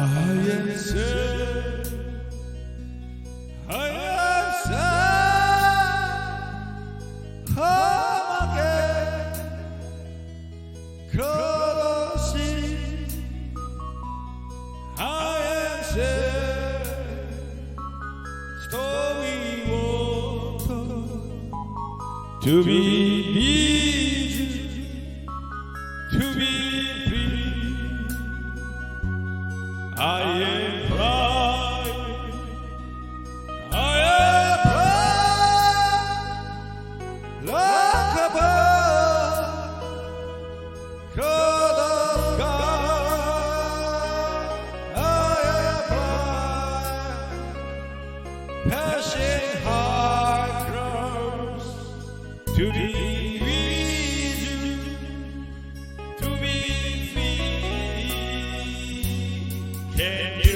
am sad, I am sad. Come again, crossing. I am sad, stormy water to be easy, to be free. I am blind, I am blind, like a bird caught off guard. I am blind, passing high crowds to the to be free. Can you